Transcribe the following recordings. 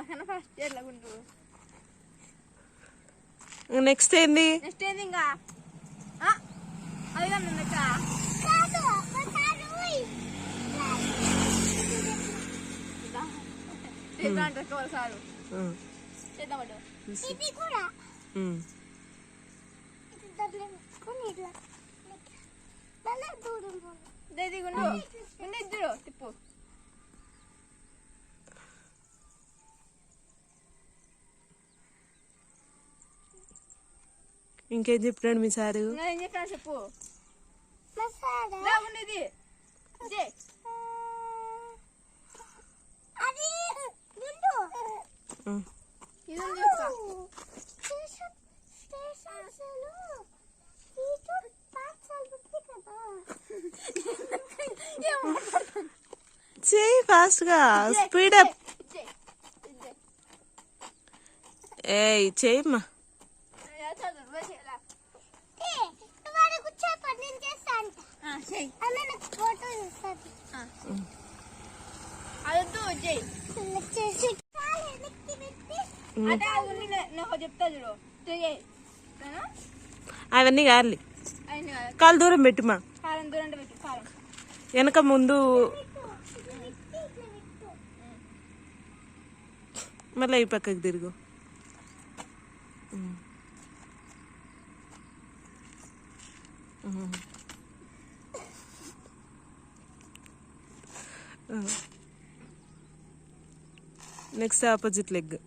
మాకన్నా ఫస్ట్ ఇయర్లో గుండు. నెక్స్ట్ ఏంది? నెక్స్ట్ ఏంది ఇంకా అది కానీ సారు చేద్దామట ఇద్దరు తిప్పు. ఇంకేం చెప్పినాడు మీ సారు? ఏం చెప్పినా చెప్పు. ఇది చెయ్యి ఫాస్ట్ గా, స్పీడ్ అప్. ఏయ్ చెయ్యమ్మా. చెప్తా చూడు. అవన్నీ కాదు, కాలు దూరం పెట్టుమా. కారం దూరం పెట్టు. కారం వెనక ముందు మళ్ళీ ఈ పక్కకి తిరుగు. Next opposite leg.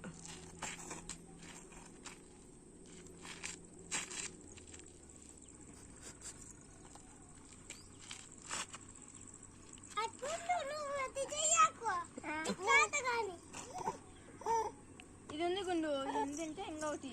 ఇది ఉంది గుండు. ఏంటంటే ఇంకొకటి